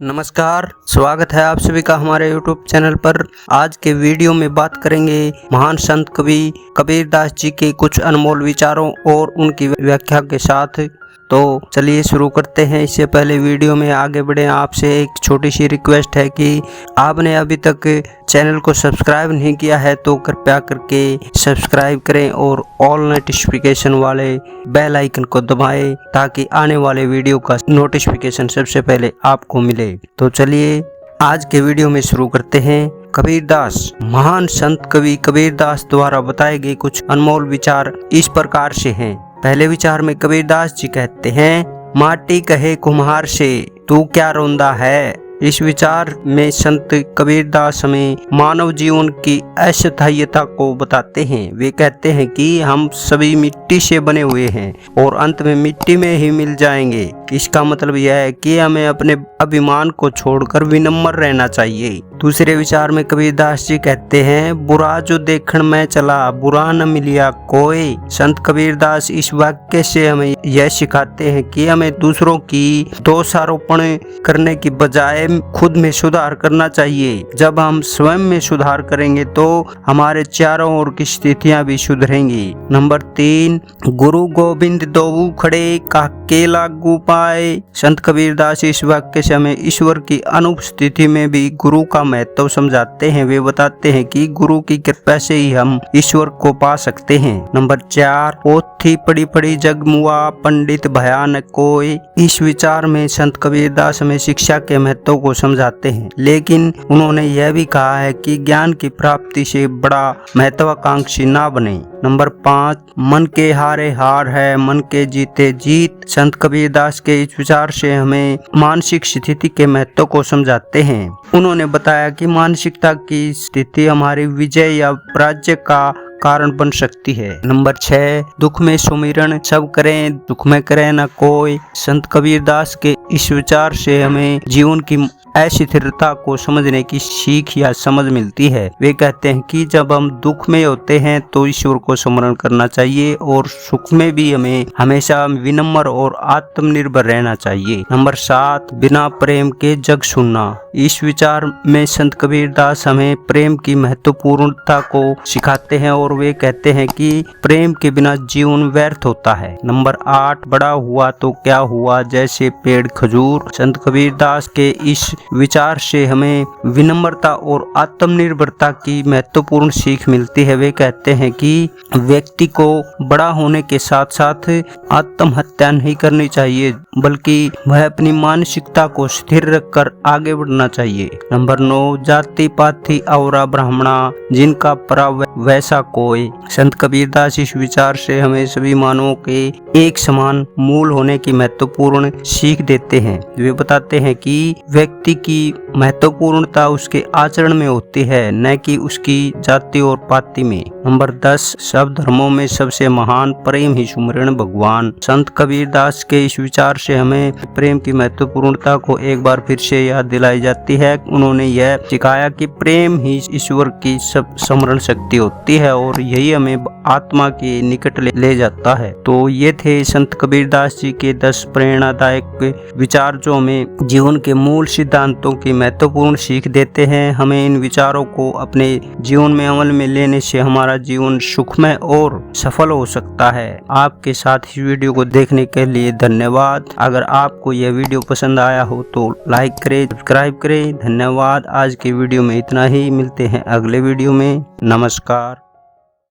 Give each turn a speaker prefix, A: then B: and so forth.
A: नमस्कार, स्वागत है आप सभी का हमारे YouTube चैनल पर। आज के वीडियो में बात करेंगे महान संत कवि कबीरदास जी के कुछ अनमोल विचारों और उनकी व्याख्या के साथ। तो चलिए शुरू करते हैं। इससे पहले वीडियो में आगे बढ़े आपसे एक छोटी सी रिक्वेस्ट है कि आपने अभी तक चैनल को सब्सक्राइब नहीं किया है तो कृपया करके सब्सक्राइब करें और ऑल नोटिफिकेशन वाले बेल आइकन को दबाएं ताकि आने वाले वीडियो का नोटिफिकेशन सबसे पहले आपको मिले। तो चलिए आज के वीडियो में शुरू करते हैं। कबीरदास। महान संत कवि कबीरदास द्वारा बताए गए कुछ अनमोल विचार इस प्रकार से हैं। पहले विचार में कबीरदास जी कहते हैं, माटी कहे कुम्हार से तू क्या रोंदा है। इस विचार में संत कबीरदास हमें मानव जीवन की अस्थायीता को बताते हैं। वे कहते हैं कि हम सभी मिट्टी से बने हुए हैं और अंत में मिट्टी में ही मिल जाएंगे। इसका मतलब यह है कि हमें अपने अभिमान को छोड़कर विनम्र रहना चाहिए। दूसरे विचार में कबीरदास जी कहते हैं, बुरा जो देखण में चला बुरा न मिलिया कोई। संत कबीरदास इस वाक्य से हमें यह सिखाते हैं कि हमें दूसरों की दोषारोपण करने की बजाय खुद में सुधार करना चाहिए। जब हम स्वयं में सुधार करेंगे तो हमारे चारों ओर की स्थितियां भी सुधरेंगी। नंबर 3, गुरु गोविंद दोऊ खड़े काके लागू पाए। संत कबीरदास इस वाक्य से हमें ईश्वर की अनुपस्थिति में भी गुरु का महत्व समझाते हैं। वे बताते हैं कि गुरु की कृपा से ही हम ईश्वर को पा सकते हैं। नंबर 4, पोथी पड़ी पड़ी जग मुआ पंडित भयानक कोई। इस विचार में संत कबीरदास हमें शिक्षा के महत्व को समझाते हैं, लेकिन उन्होंने यह भी कहा है कि ज्ञान की प्राप्ति से बड़ा महत्वाकांक्षी ना बने। नंबर 5, मन के हारे हार है मन के जीते जीत। संत कबीरदास के इस विचार से हमें मानसिक स्थिति के महत्व को समझाते हैं। उन्होंने बताया कि मानसिकता की स्थिति हमारी विजय या पराजय का कारण बन सकती है। नंबर 6, दुख में सुमिरन सब करें दुख में करे न कोई। संत कबीरदास के इस विचार से हमें जीवन की अस्थिरता को समझने की सीख या समझ मिलती है। वे कहते हैं कि जब हम दुख में होते हैं तो ईश्वर को स्मरण करना चाहिए और सुख में भी हमें हमेशा विनम्र और आत्मनिर्भर रहना चाहिए। नंबर 7, बिना प्रेम के जग सुनना। इस विचार में संत कबीरदास हमें प्रेम की महत्वपूर्णता को सिखाते हैं और वे कहते हैं कि प्रेम के बिना जीवन व्यर्थ होता है। नंबर 8, बड़ा हुआ तो क्या हुआ जैसे पेड़ खजूर। संत कबीरदास के इस विचार से हमें विनम्रता और आत्मनिर्भरता की महत्वपूर्ण सीख मिलती है। वे कहते हैं कि व्यक्ति को बड़ा होने के साथ साथ आत्महत्या नहीं करनी चाहिए, बल्कि वह अपनी मानसिकता को स्थिर रखकर आगे बढ़ना चाहिए। नंबर 9, जाति पाति और ब्राह्मणा जिनका परा वैसा कोई। संत कबीरदास इस विचार से हमें सभी मानवों के एक समान मूल होने की महत्वपूर्ण सीख देते हैं। वे बताते हैं कि व्यक्ति की महत्वपूर्णता उसके आचरण में होती है, न कि उसकी जाति और पाति में। नंबर 10, सब धर्मों में सबसे महान प्रेम ही सुमिरन भगवान। संत कबीरदास के इस विचार से हमें प्रेम की महत्वपूर्णता को एक बार फिर से याद दिलाई जाती है। उन्होंने यह सिखाया कि प्रेम ही ईश्वर की सब स्मरण शक्ति होती है और यही हमें आत्मा के निकट ले जाता है। तो ये थे संत कबीरदास जी के 10 प्रेरणादायक विचार जो हमें जीवन के मूल सिद्धांतों की महत्वपूर्ण सीख देते हैं। हमें इन विचारों को अपने जीवन में अमल में लेने से हमारा जीवन सुखमय और सफल हो सकता है। आपके साथ इस वीडियो को देखने के लिए धन्यवाद। अगर आपको यह वीडियो पसंद आया हो तो लाइक करें, सब्सक्राइब करें। धन्यवाद। आज के वीडियो में इतना ही, मिलते हैं अगले वीडियो में। नमस्कार।